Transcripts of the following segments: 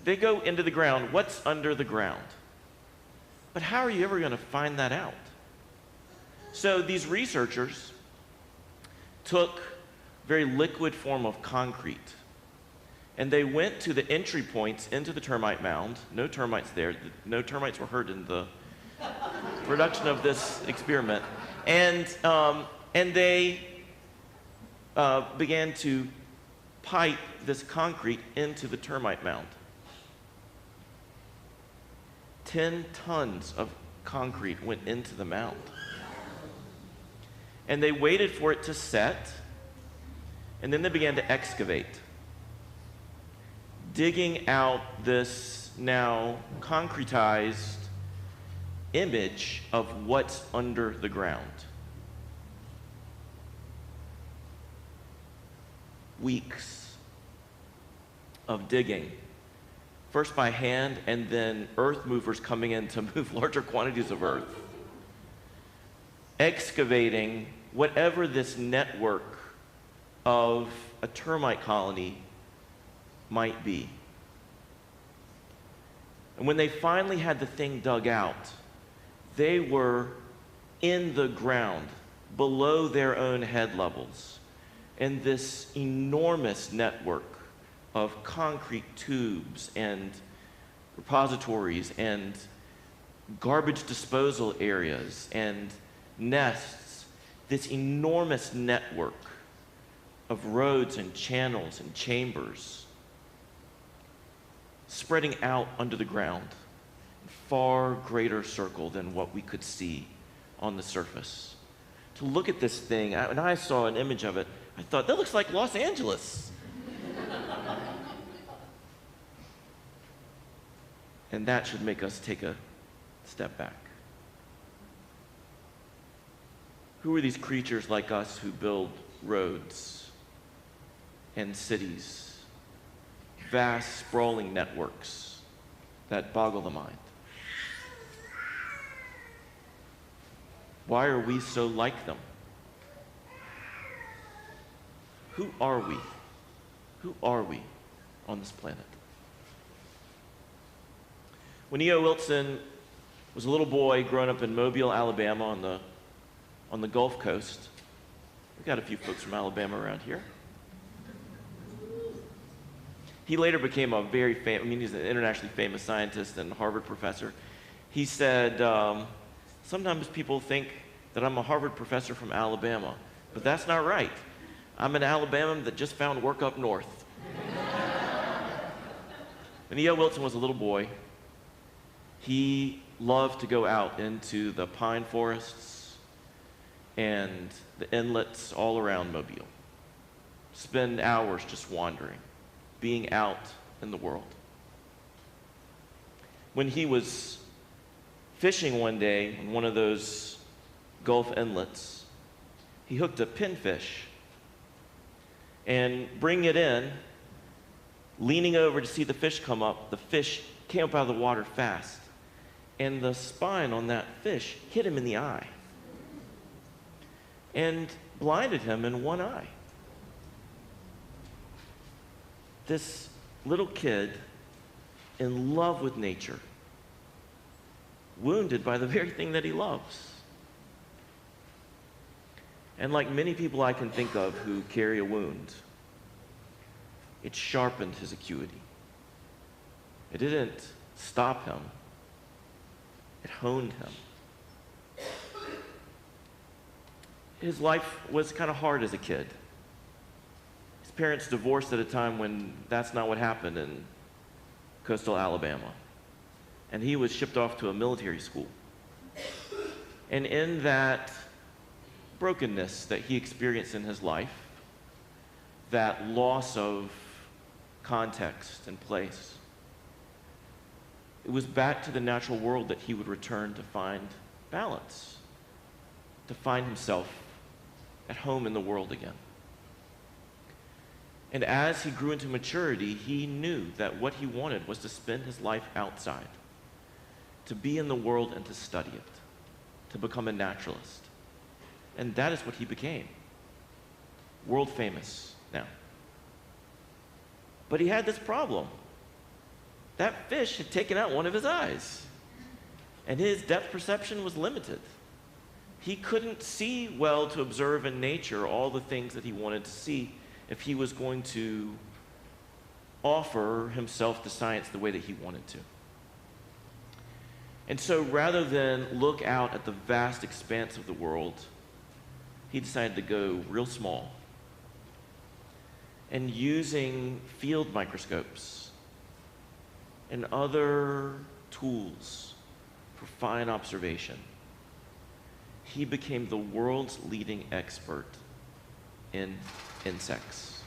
They go into the ground. What's under the ground? But how are you ever going to find that out? So these researchers took a very liquid form of concrete, and they went to the entry points into the termite mound. No termites there. No termites were hurt in the production of this experiment. And they began to pipe this concrete into the termite mound. 10 tons of concrete went into the mound. And they waited for it to set, and then they began to excavate, digging out this now concretized image of what's under the ground. Weeks of digging, first by hand and then earth movers coming in to move larger quantities of earth, excavating whatever this network of a termite colony might be. And when they finally had the thing dug out, they were in the ground, below their own head levels, in this enormous network of concrete tubes and repositories and garbage disposal areas and nests, this enormous network of roads and channels and chambers spreading out under the ground in far greater circle than what we could see on the surface. To look at this thing, when I saw an image of it, I thought, that looks like Los Angeles. And that should make us take a step back. Who are these creatures like us who build roads and cities, vast, sprawling networks that boggle the mind? Why are we so like them? Who are we? Who are we on this planet? When E.O. Wilson was a little boy growing up in Mobile, Alabama on the Gulf Coast, we've got a few folks from Alabama around here. He later became a very he's an internationally famous scientist and Harvard professor. He said, sometimes people think that I'm a Harvard professor from Alabama, but that's not right. I'm an Alabama that just found work up north. When E.O. Wilson was a little boy, he loved to go out into the pine forests and the inlets all around Mobile. Spend hours just wandering, being out in the world. When he was fishing one day in one of those Gulf inlets, he hooked a pinfish and bringing it in, leaning over to see the fish come up, the fish came up out of the water fast, and the spine on that fish hit him in the eye and blinded him in one eye. This little kid in love with nature, wounded by the very thing that he loves. And like many people I can think of who carry a wound, it sharpened his acuity. It didn't stop him. It honed him. His life was kind of hard as a kid. His parents divorced at a time when that's not what happened in coastal Alabama. And he was shipped off to a military school. And in that brokenness that he experienced in his life, that loss of context and place, it was back to the natural world that he would return to find balance, to find himself at home in the world again. And as he grew into maturity, he knew that what he wanted was to spend his life outside, to be in the world and to study it, to become a naturalist. And that is what he became. World famous now. But he had this problem. that fish had taken out one of his eyes, and his depth perception was limited. He couldn't see well to observe in nature all the things that he wanted to see if he was going to offer himself to science the way that he wanted to. And so rather than look out at the vast expanse of the world, he decided to go real small. And using field microscopes and other tools for fine observation, he became the world's leading expert in insects,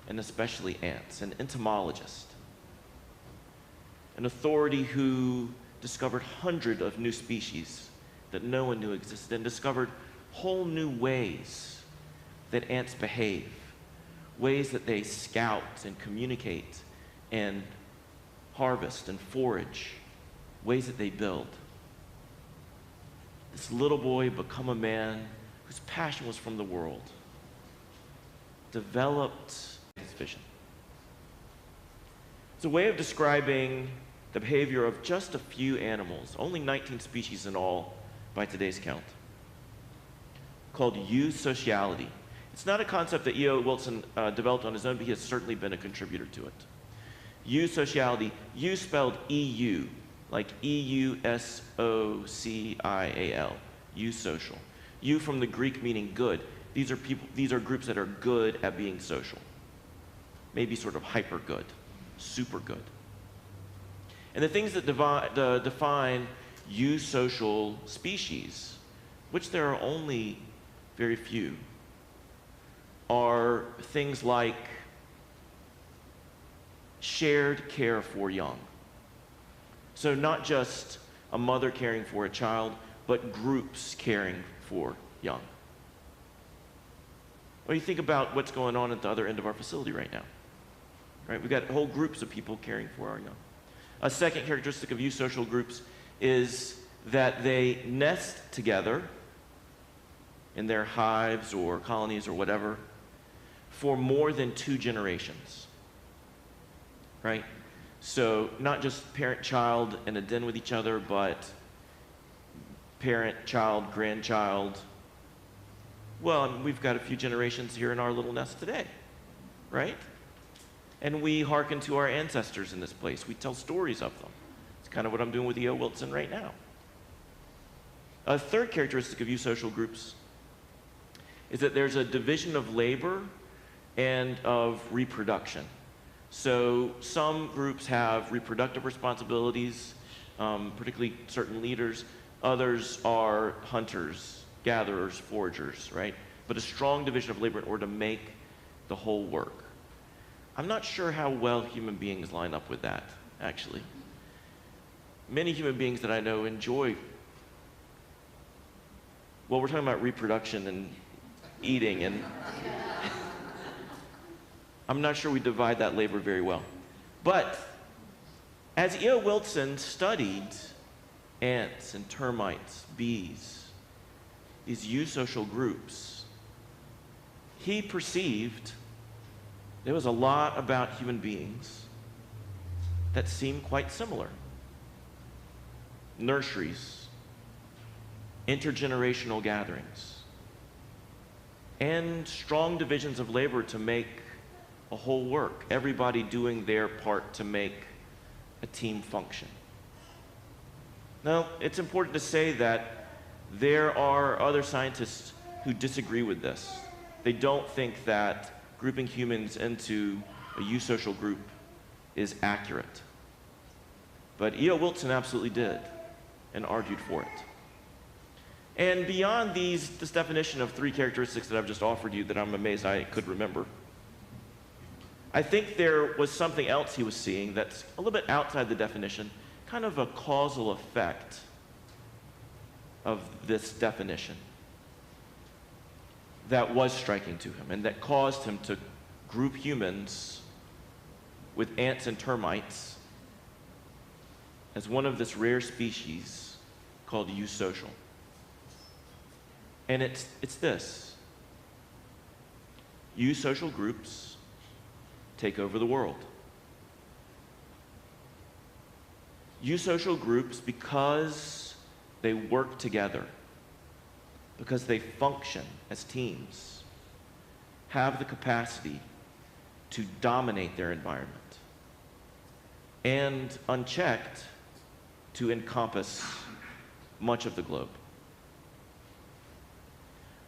and especially ants, an entomologist, an authority who discovered hundreds of new species that no one knew existed, and discovered whole new ways that ants behave, ways that they scout and communicate and harvest and forage, ways that they build. This little boy become a man whose passion was from the world, developed his vision. It's a way of describing the behavior of just a few animals, only 19 species in all by today's count, called eusociality. It's not a concept that E.O. Wilson developed on his own, but he has certainly been a contributor to it. Eusociality, eu spelled E-U, like E-U-S-O-C-I-A-L, eusocial. Eu from the Greek meaning good. These are groups that are good at being social. Maybe sort of hyper good, super good. And the things that define eusocial species, which there are only very few, are things like shared care for young. So not just a mother caring for a child, but groups caring for young. Well, you think about what's going on at the other end of our facility right now. Right? We've got whole groups of people caring for our young. A second characteristic of eusocial groups is that they nest together in their hives or colonies or whatever for more than 2 generations. Right? So not just parent-child in a den with each other, but parent-child, grandchild. Well, we've got a few generations here in our little nest today, right? And we hearken to our ancestors in this place. We tell stories of them. It's kind of what I'm doing with E.O. Wilson right now. A third characteristic of eusocial groups is that there's a division of labor and of reproduction. So some groups have reproductive responsibilities, particularly certain leaders. Others are hunters, gatherers, foragers, right? But a strong division of labor in order to make the whole work. I'm not sure how well human beings line up with that, actually. Many human beings that I know enjoy, well, we're talking about reproduction and eating, and I'm not sure we divide that labor very well. But as E.O. Wilson studied ants and termites, bees, these eusocial groups, he perceived there was a lot about human beings that seemed quite similar. Nurseries, intergenerational gatherings, and strong divisions of labor to make a whole work, everybody doing their part to make a team function. Now, it's important to say that there are other scientists who disagree with this. They don't think that grouping humans into a eusocial group is accurate. But E.O. Wilson absolutely did and argued for it. And beyond this definition of 3 characteristics that I've just offered you that I'm amazed I could remember, I think there was something else he was seeing that's a little bit outside the definition, kind of a causal effect of this definition that was striking to him and that caused him to group humans with ants and termites as one of this rare species called eusocial. And it's this. Eusocial groups take over the world. Eusocial groups, because they work together, because they function as teams, have the capacity to dominate their environment and, unchecked, to encompass much of the globe.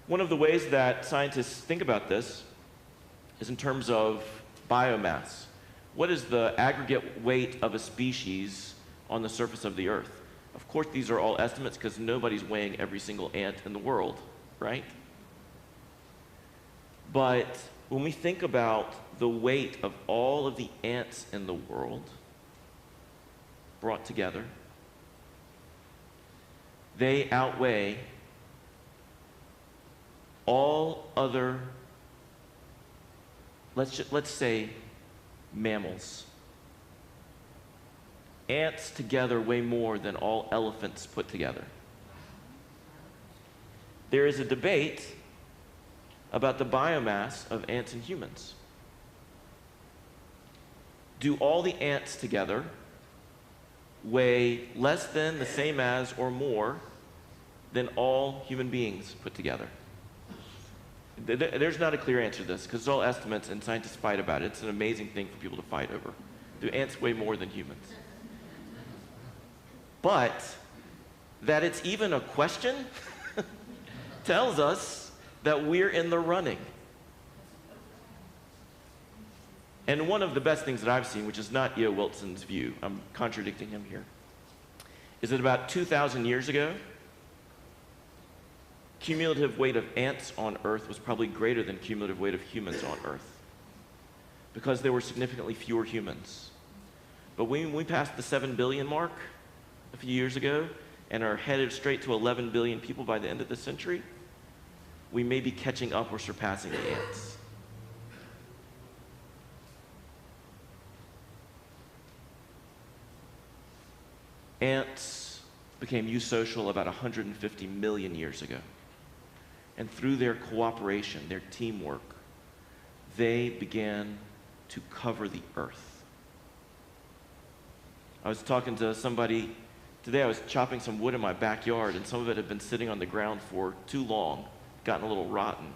One of the ways that scientists think about this is in terms of biomass. What is the aggregate weight of a species on the surface of the Earth? Of course, these are all estimates because nobody's weighing every single ant in the world, right? But when we think about the weight of all of the ants in the world brought together, they outweigh all other, let's say, mammals. Ants together weigh more than all elephants put together. There is a debate about the biomass of ants and humans. Do all the ants together weigh less than, the same as, or more than all human beings put together? There's not a clear answer to this because it's all estimates and scientists fight about it. It's an amazing thing for people to fight over. Do ants weigh more than humans? But that it's even a question tells us that we're in the running. And one of the best things that I've seen, which is not E.O. Wilson's view, I'm contradicting him here, is that about 2,000 years ago, cumulative weight of ants on Earth was probably greater than cumulative weight of humans on Earth because there were significantly fewer humans. But when we passed the 7 billion mark a few years ago and are headed straight to 11 billion people by the end of the century, we may be catching up or surpassing the ants. Ants became eusocial about 150 million years ago. And through their cooperation, their teamwork, they began to cover the Earth. I was talking to somebody today. I was chopping some wood in my backyard, and some of it had been sitting on the ground for too long, gotten a little rotten.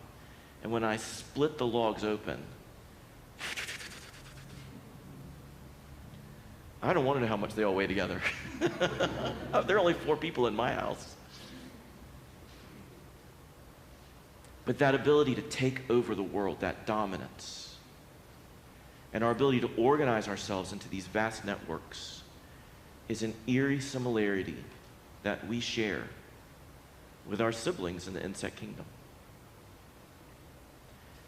And when I split the logs open, I don't want to know how much they all weigh together. There are only 4 people in my house. But that ability to take over the world, that dominance, and our ability to organize ourselves into these vast networks is an eerie similarity that we share with our siblings in the insect kingdom.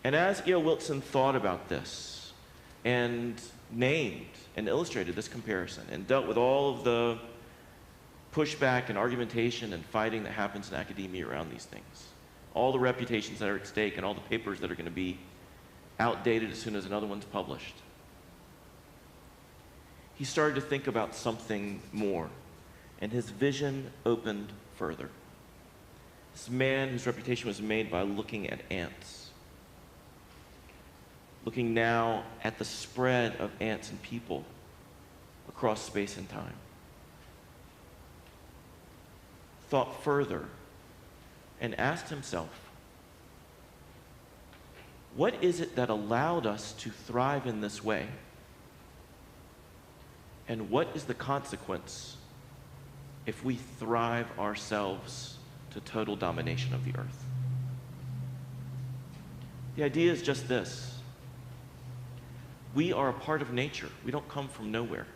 And as E.O. Wilson thought about this and named and illustrated this comparison and dealt with all of the pushback and argumentation and fighting that happens in academia around these things, all the reputations that are at stake and all the papers that are going to be outdated as soon as another one's published, he started to think about something more, and his vision opened further. This man whose reputation was made by looking at ants, looking now at the spread of ants and people across space and time, thought further and asked himself, what is it that allowed us to thrive in this way? And what is the consequence if we thrive ourselves to total domination of the earth? The idea is just this. We are a part of nature. We don't come from nowhere.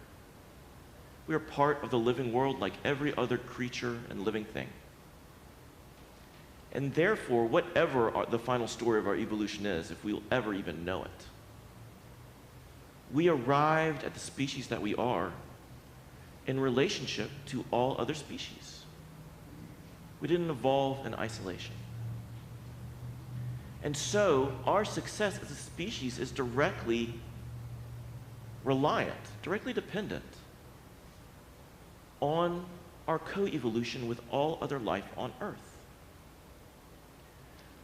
We are part of the living world like every other creature and living thing. And therefore, whatever the final story of our evolution is, if we'll ever even know it, we arrived at the species that we are in relationship to all other species. We didn't evolve in isolation. And so, our success as a species is directly reliant, directly dependent on our co-evolution with all other life on Earth.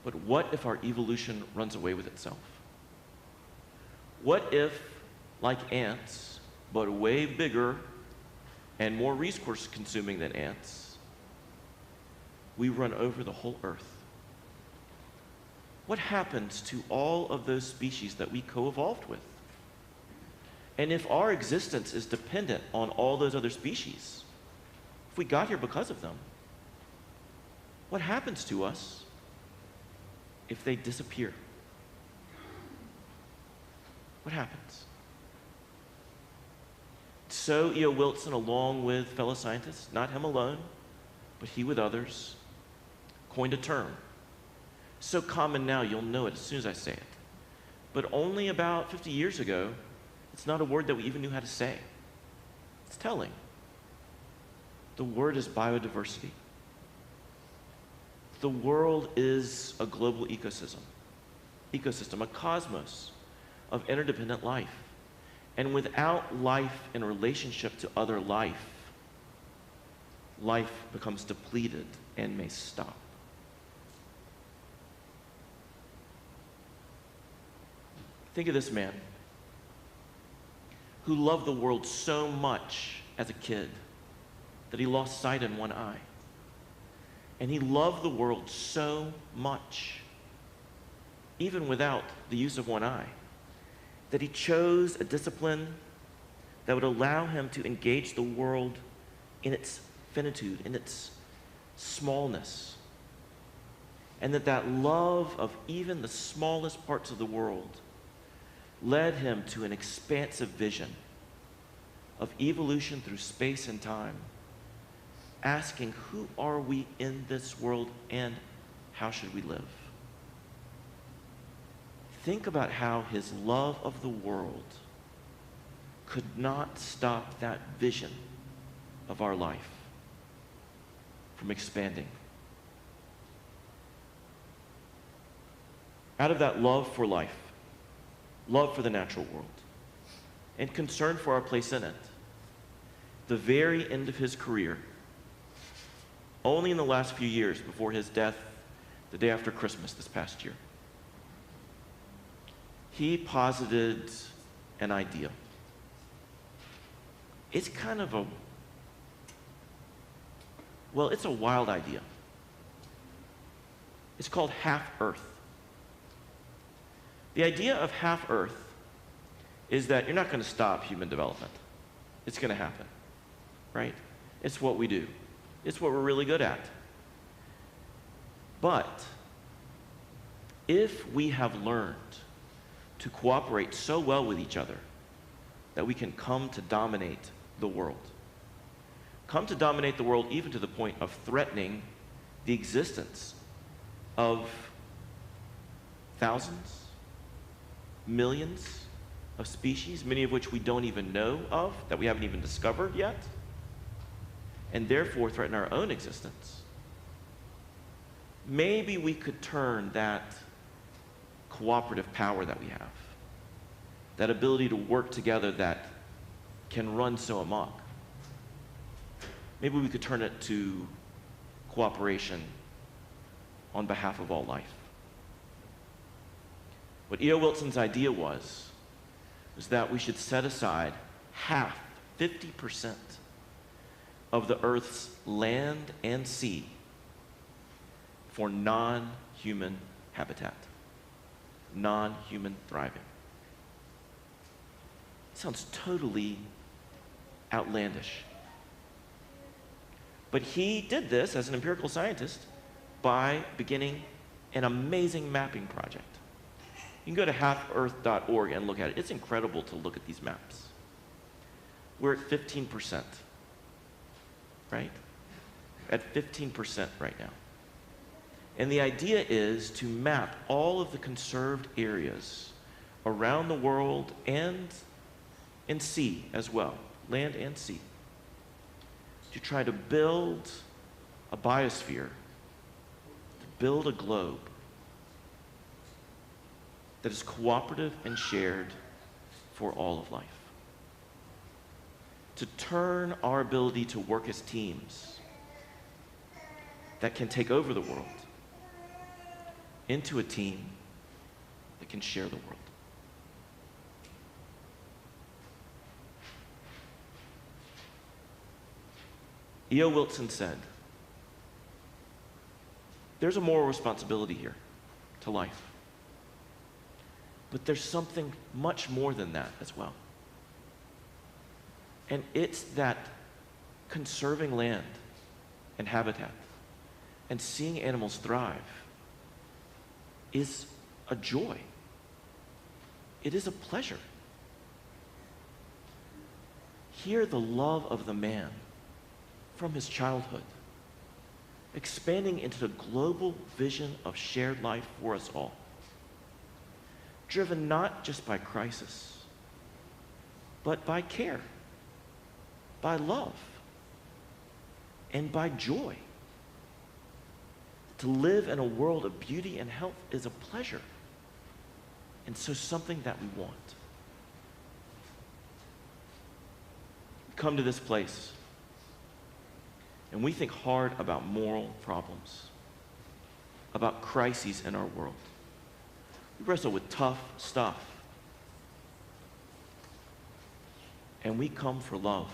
But what if our evolution runs away with itself? What if, like ants, but way bigger and more resource consuming than ants, we run over the whole earth. What happens to all of those species that we co-evolved with? And if our existence is dependent on all those other species, if we got here because of them, what happens to us if they disappear? What happens? So E.O. Wilson, along with fellow scientists, not him alone, but he with others, coined a term. So common now, you'll know it as soon as I say it. But only about 50 years ago, it's not a word that we even knew how to say. It's telling. The word is biodiversity. The world is a global ecosystem, a cosmos of interdependent life. And without life in relationship to other life, life becomes depleted and may stop. Think of this man who loved the world so much as a kid that he lost sight in one eye. And he loved the world so much, even without the use of one eye, that he chose a discipline that would allow him to engage the world in its finitude, in its smallness. And that love of even the smallest parts of the world led him to an expansive vision of evolution through space and time, asking, who are we in this world and how should we live? Think about how his love of the world could not stop that vision of our life from expanding. Out of that love for life, love for the natural world, and concern for our place in it, the very end of his career, only in the last few years before his death, the day after Christmas this past year, he posited an idea. It's kind of it's a wild idea. It's called half-Earth. The idea of half-Earth is that you're not going to stop human development. It's going to happen, right? It's what we do. It's what we're really good at. But if we have learned to cooperate so well with each other that we can come to dominate the world, even to the point of threatening the existence of thousands, millions of species, many of which we don't even know of, that we haven't even discovered yet, and therefore threaten our own existence, maybe we could turn that cooperative power that we have, that ability to work together that can run so amok, maybe we could turn it to cooperation on behalf of all life. What E.O. Wilson's idea was that we should set aside half, 50% of the Earth's land and sea for non-human habitat, non-human thriving. It sounds totally outlandish. But he did this as an empirical scientist by beginning an amazing mapping project. You can go to halfearth.org and look at it. It's incredible to look at these maps. We're at 15%, right? At 15% right now. And the idea is to map all of the conserved areas around the world and in sea as well, land and sea, to try to build a biosphere, to build a globe that is cooperative and shared for all of life. To turn our ability to work as teams that can take over the world into a team that can share the world. E.O. Wilson said, there's a moral responsibility here to life. But there's something much more than that as well. And it's that conserving land and habitat and seeing animals thrive is a joy. It is a pleasure. Hear the love of the man from his childhood, expanding into the global vision of shared life for us all, driven not just by crisis, but by care, by love, and by joy. To live in a world of beauty and health is a pleasure, and so something that we want. We come to this place, and we think hard about moral problems, about crises in our world. We wrestle with tough stuff, and we come for love.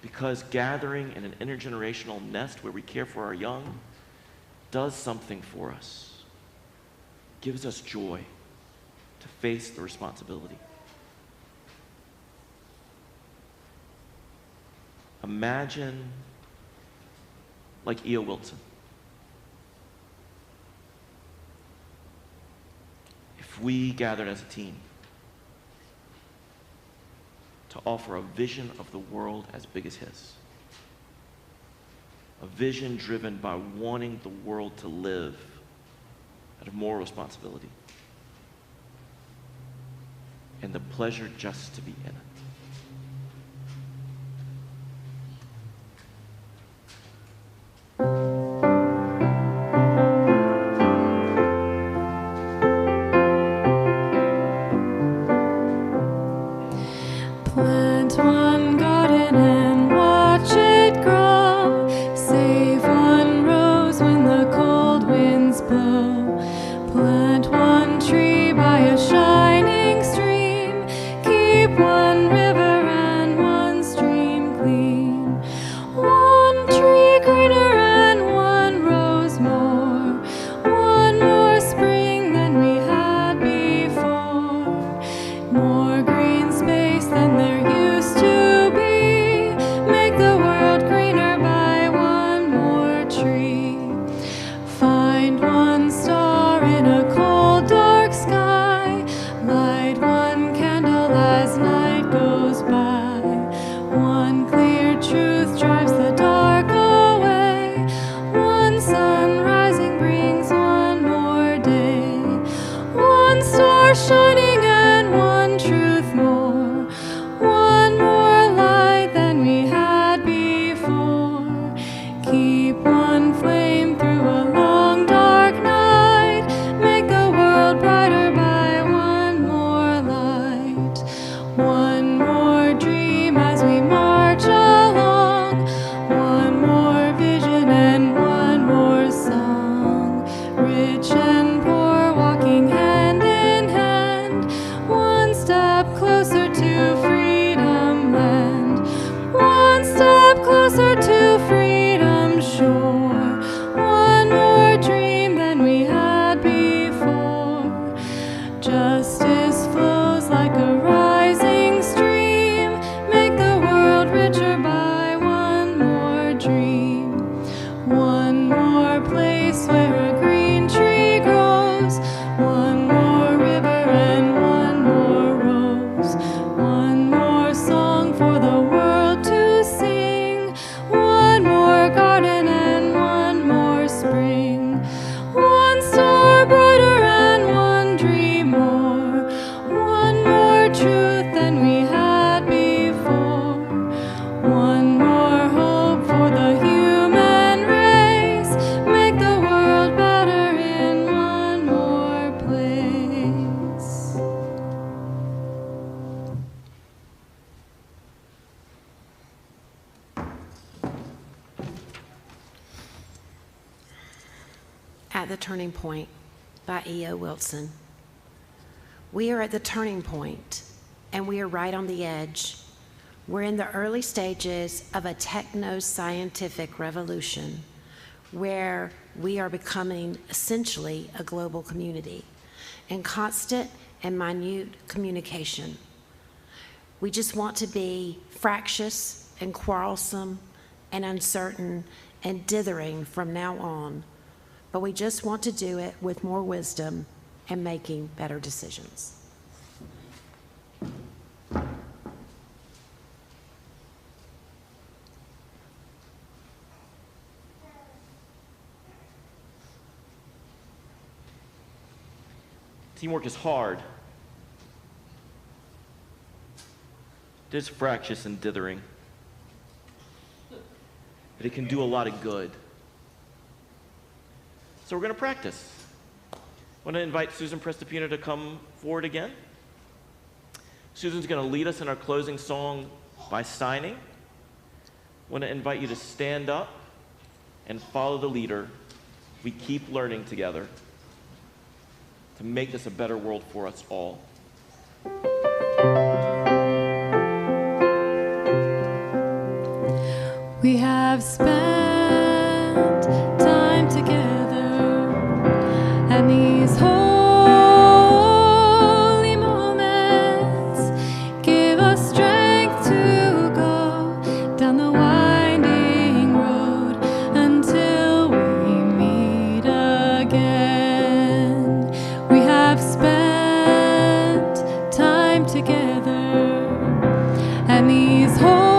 Because gathering in an intergenerational nest where we care for our young does something for us, gives us joy to face the responsibility. Imagine like E.O. Wilson. If we gathered as a team to offer a vision of the world as big as his. A vision driven by wanting the world to live out of moral responsibility. And the pleasure just to be in it. Plant one garden and watch it grow. Save one rose when the cold winds blow. Plant one tree by a shining stream. Keep one river and one stream clean. One tree greener and one rose more. One more spring than we had before. More green space than there used to be. Make the world greener by one more tree. Find one star in a cold, dark sky. Light one candle as night goes by. One clear truth drives the dark away. One sun rising brings one more day. One star shining and one truth more. One more light than we had before. Keep one flame through a long dark night. Make the world brighter by one more light. One more dream as we march along. One more vision and one more song. Rich and poor walking hand in hand. One step closer to freedom land. One step closer to freedom shore. One more dream than we had before. Justice flows like a rising stream. Make the world richer by one more dream. One more place where a green tree grows. One more river and one more rose. One more song for the world to sing. One more garden and one more spring. One star brighter and one dream more. One more truth than we had before. One more hope for the human race. Make the world better in one more place. At the Turning Point by E.O. Wilson. We are at the turning point, and we are right on the edge. We're in the early stages of a techno-scientific revolution where we are becoming essentially a global community in constant and minute communication. We just want to be fractious and quarrelsome and uncertain and dithering from now on, but we just want to do it with more wisdom and making better decisions. Teamwork is hard. It is fractious and dithering. But it can do a lot of good. So we're going to practice. I want to invite Susan Prestipino to come forward again. Susan's going to lead us in our closing song by signing. I want to invite you to stand up and follow the leader. We keep learning together to make this a better world for us all. We have spent time together, and these holy moments give us strength to go down the winding road until we meet again. We have spent time together, and these holy